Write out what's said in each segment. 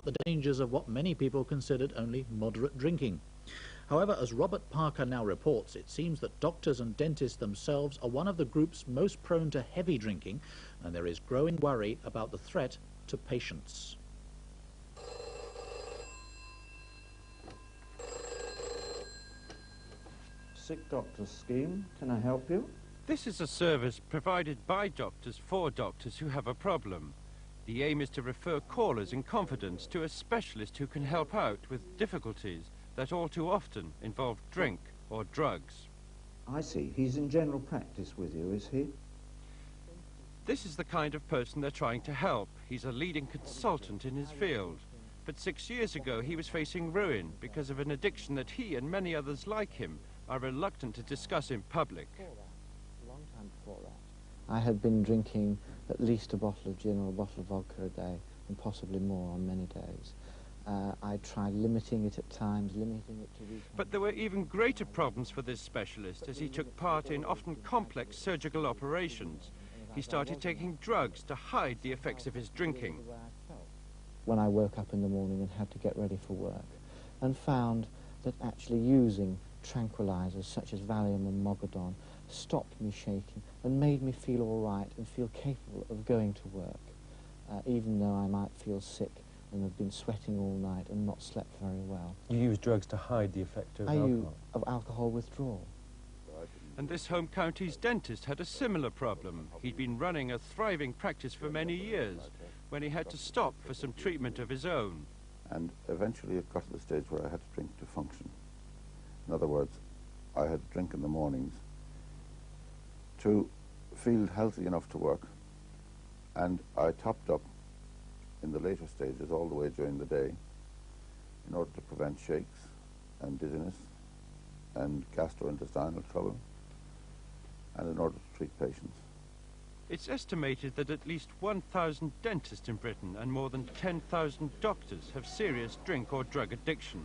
the dangers of what many people considered only moderate drinking. However, as Robert Parker now reports, it seems that doctors and dentists themselves are one of the groups most prone to heavy drinking, and there is growing worry about the threat to patients. Sick Doctors Scheme, can I help you? This is a service provided by doctors for doctors who have a problem. The aim is to refer callers in confidence to a specialist who can help out with difficulties that all too often involve drink or drugs. I see. He's in general practice with you, is he? This is the kind of person they're trying to help. He's a leading consultant in his field. But 6 years ago he was facing ruin because of an addiction that he and many others like him are reluctant to discuss in public. I had been drinking at least a bottle of gin or a bottle of vodka a day, and possibly more on many days. I tried limiting it at times, limiting it to weekends. But there were even greater problems for this specialist as he took part in often complex surgical operations. He started taking drugs to hide the effects of his drinking. When I woke up in the morning and had to get ready for work, and found that actually using tranquilizers such as Valium and Mogadon stopped me shaking and made me feel all right and feel capable of going to work, even though I might feel sick and have been sweating all night and not slept very well. You use drugs to hide the effect of alcohol? Of alcohol withdrawal. And this home county's dentist had a similar problem. He'd been running a thriving practice for many years when he had to stop for some treatment of his own. And eventually it got to the stage where I had to drink to function. In other words, I had to drink in the mornings to feel healthy enough to work, and I topped up in the later stages all the way during the day in order to prevent shakes and dizziness and gastrointestinal trouble, and in order to treat patients. It's estimated that at least 1,000 dentists in Britain and more than 10,000 doctors have serious drink or drug addiction.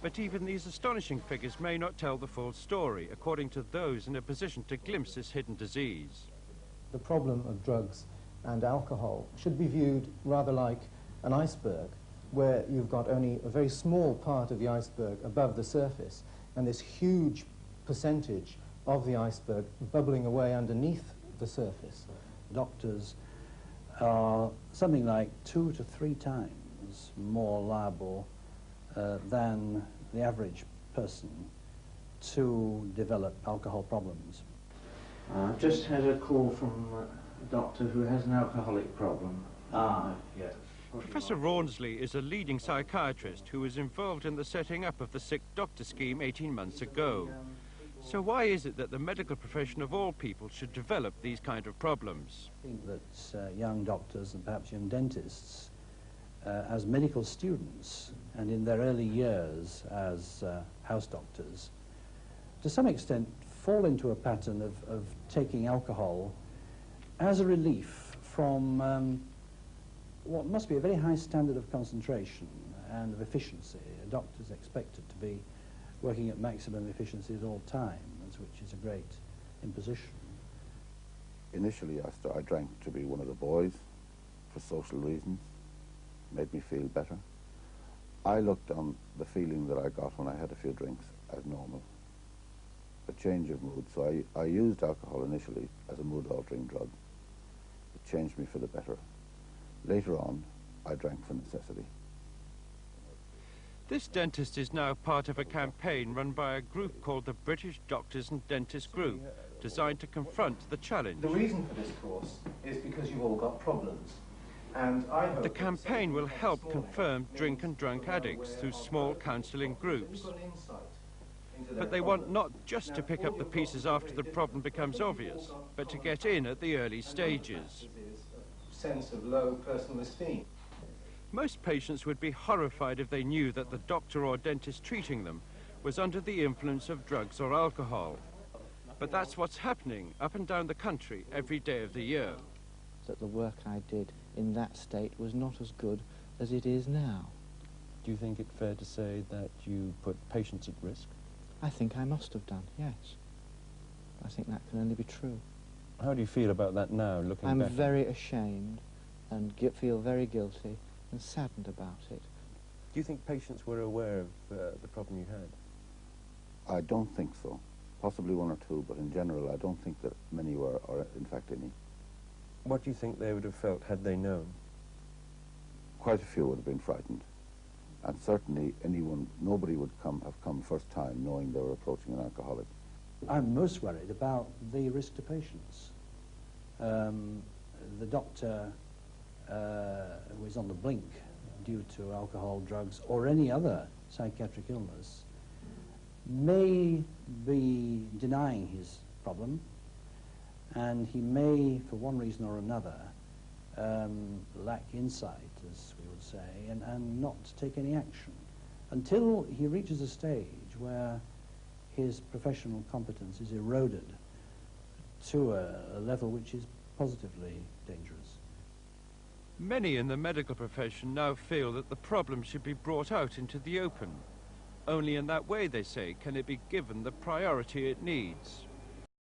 But even these astonishing figures may not tell the full story, according to those in a position to glimpse this hidden disease. The problem of drugs and alcohol should be viewed rather like an iceberg, where you've got only a very small part of the iceberg above the surface, and this huge percentage of the iceberg bubbling away underneath the surface. Doctors are something like 2 to 3 times more liable than the average person to develop alcohol problems. I've just had a call from a doctor who has an alcoholic problem. Yes. Professor Rawnsley is a leading psychiatrist who was involved in the setting up of the Sick Doctor Scheme 18 months ago. So why is it that the medical profession of all people should develop these kind of problems? I think that young doctors and perhaps young dentists, as medical students and in their early years as house doctors, to some extent fall into a pattern of taking alcohol as a relief from what must be a very high standard of concentration and of efficiency. A doctor is expected to be working at maximum efficiency at all times, which is a great imposition. Initially I drank to be one of the boys for social reasons, made me feel better. I looked on the feeling that I got when I had a few drinks as normal, a change of mood. So I used alcohol initially as a mood-altering drug. It changed me for the better. Later on, I drank for necessity. This dentist is now part of a campaign run by a group called the British Doctors and Dentists Group, designed to confront the challenge. The reason for this course is because you've all got problems. And I hope the campaign will help confirm drink and drunk addicts through small counselling groups. But they want not just to pick up the pieces after the problem becomes obvious, but to get in at the early stages. Sense of low personal esteem. Most patients would be horrified if they knew that the doctor or dentist treating them was under the influence of drugs or alcohol. But that's what's happening up and down the country every day of the year. That the work I did in that state was not as good as it is now. Do you think it fair to say that you put patients at risk? I think I must have done, yes. I think that can only be true. How do you feel about that now, looking back? I'm very ashamed and feel very guilty and saddened about it, you think patients were aware of the problem you had? I don't think so. Possibly one or two, but in general I don't think that many were, or in fact any. What do you think they would have felt had they known? Quite a few would have been frightened. And certainly nobody would have come first time knowing they were approaching an alcoholic. I'm most worried about the risk to patients. The doctor who is on the blink due to alcohol, drugs, or any other psychiatric illness may be denying his problem, and he may, for one reason or another, lack insight, as we would say, and not take any action until he reaches a stage where his professional competence is eroded to a level which is positively dangerous. Many in the medical profession now feel that the problem should be brought out into the open. Only in that way, they say, can it be given the priority it needs.